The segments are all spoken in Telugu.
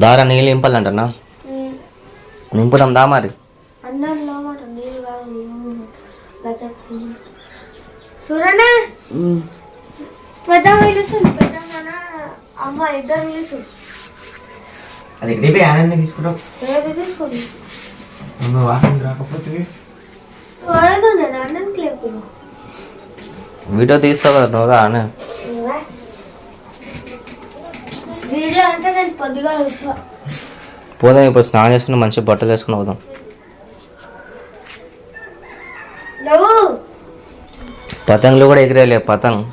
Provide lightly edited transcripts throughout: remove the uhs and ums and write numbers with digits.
దారా నీళ్ళు నింపాలంటనా? నింపుదాం దా మరి. వీడియో తీస్తావు కదా నువ్వు అని. పోదాం ఇప్పుడు స్నానం చేసుకుని మంచి బట్టలు వేసుకుని పోదాం. పతంగులు కూడా ఎగిరేలే పతంగ్.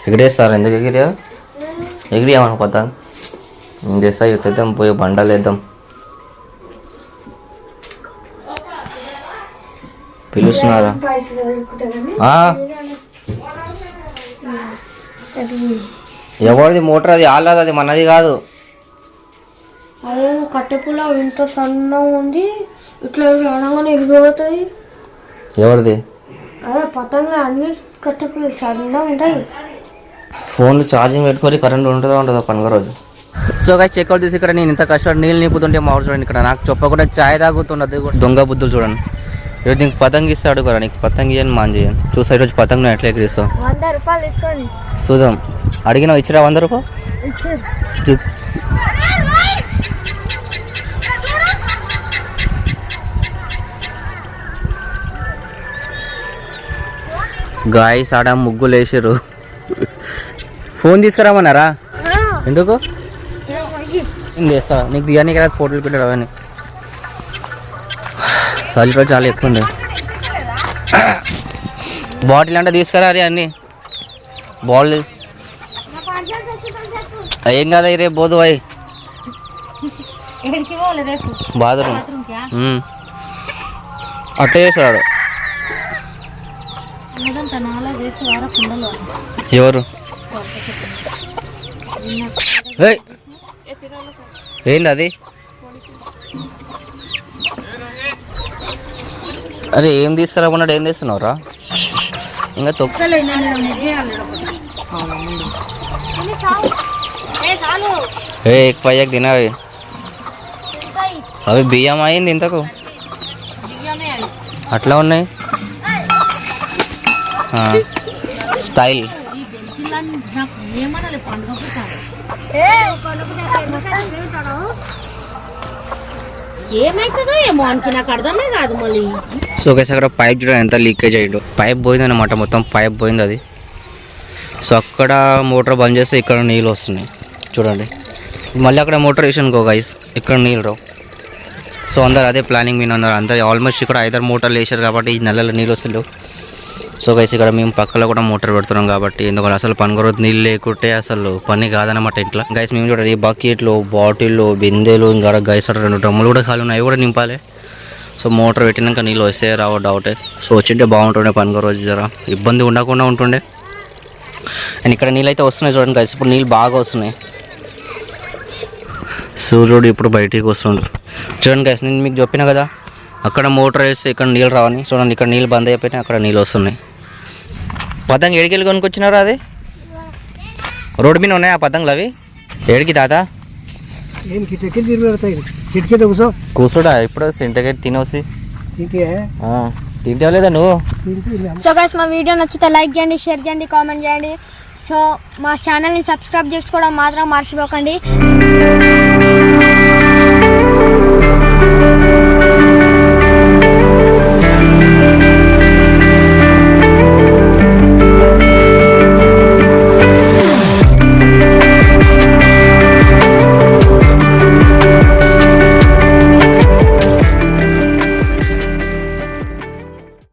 ఎగిరేస్తారు ఎందుకు ఎగిరియా? ఎగిరియామను పతంగ్ తెస్తా తెద్దాం పోయి బండలు వేద్దాం. పిలుస్తున్నారా? ఎవరిది మోటార్? అది ఆల్లాది, అది మనది కాదు. అదే కట్టెపుల్ల ఇంత సన్నం ఉంది, ఇట్లా అనగానే ఇరిగిపోతాయి. ఎవరిది? అదే పతంగా అన్ని కట్టెపుల్ల సన్నం ఉంటాయి. ఫోన్లు ఛార్జింగ్ పెట్టుకొని కరెంట్ ఉంటుందా పండుగ రోజు. సో గా చెక్అవుట్ చేసి ఇక్కడ నేను ఇంత కష్టపడి నీళ్ళు నింపుతుంటే మా ఊరు చూడండి, ఇక్కడ నాకు చెప్పకుండా ఛాయ్ తాగుతున్నది దొంగ బుద్ధులు చూడండి. ఈరోజు నీకు పతంగి ఇస్తాడు కదా, నీకు పతంగి ఇయ్యని మాన్ చేయను. చూసా ఈరోజు పతంగి నువ్వు ఎట్లా ఎక్కిస్తావు? 100 రూపాయలు తీసుకొని చూద్దాం. అడిగినా ఇచ్చిరా 100 రూపాయలు? గాయస్ ఆడ ముగ్గులు వేసారు. ఫోన్ తీసుకురామన్నారా? ఎందుకు? నేను చేస్తా నీకు దిగానికి కదా ఫోటోలు పెట్టారు అవన్నీ. సలిలో చాలా ఎక్కువ ఉంది. బాటిల్ అంటే తీసుకురా అన్నీ బాటిల్ ఏం కాదా రేపు పోదు అయ్యి బాత్రూమ్ అట్టే చేస్తాడు. ఎవరు? ఏంది అది? అరే ఏం తీసుకురాకున్నాడు, ఏం చేస్తున్నావురా? ఇంకా ఎక్కువ తినవి. అవి బియ్యం అయింది ఇంతకు అట్లా ఉన్నాయి స్టైల్. ఏమైతుందో ఏమో అని నాకు అర్థమే కాదు. మళ్ళీ సో గైస్ అక్కడ పైప్ చూడండి ఎంత లీకేజ్ అయ్యాడు. పైప్ పోయింది అనమాట, మొత్తం పైప్ పోయింది అది. సో అక్కడ మోటార్ బంద్ చేస్తే ఇక్కడ నీళ్ళు వస్తున్నాయి చూడండి. మళ్ళీ అక్కడ మోటార్ వేసానుకో గైస్ ఇక్కడ నీళ్ళు రావు. సో అందరు అదే ప్లానింగ్ మీద ఉన్నారు. అందరు ఆల్మోస్ట్ ఇక్కడ 5 మోటార్లు వేసారు కాబట్టి ఈ నెలలో నీళ్ళు వస్తలేవు. సో గైస్ ఇక్కడ మేము పక్కలో కూడా మోటార్ పెడుతున్నాం కాబట్టి ఎందుకంటే అసలు పని రోజు నీళ్ళు లేకుంటే అసలు పని కాదనమాట ఇంట్లో. గైస్ మేము చూడండి ఈ బకెట్లు, బాటిళ్ళు, బిందెలు, ఇంకా గైస్ అక్కడ 2 డ్రమ్ములు కూడా ఖాళీ ఉన్నాయి, అవి కూడా నింపాలి. సో మోటార్ పెట్టినాక నీళ్ళు వస్తే రావో డౌటే. సో వచ్చింటే బాగుంటుండే పని రోజు, జర ఇబ్బంది ఉండకుండా ఉంటుండే. అండ్ ఇక్కడ నీళ్ళు అయితే వస్తున్నాయి చూడండి గైస్. ఇప్పుడు నీళ్ళు బాగా వస్తున్నాయి. సూర్యుడు ఇప్పుడు బయటికి వస్తుండు చూడండి గైస్. నేను మీకు చెప్పినా కదా అక్కడ మోటార్ వేస్తే ఇక్కడ నీళ్ళు రావని. చూడండి ఇక్కడ నీళ్ళు బంద్ అయిపోయినాయి, అక్కడ నీళ్ళు వస్తున్నాయి. పతంగి ఏడికెళ్ళి కొనుక్కొచ్చినారా? అది రోడ్డు మీద ఉన్నాయి ఆ పతంగులు. అవి ఏడికి తాత కూర్చోడా? ఇప్పుడు సింటకెట్ తినోసి తింటే లేదా నువ్వు? సో గైస్ మా వీడియో నచ్చితే లైక్ చేయండి, షేర్ చేయండి, కామెంట్ చేయండి. సో మా ఛానల్ని సబ్స్క్రైబ్ చేసుకోవడం మాత్రం మర్చిపోకండి.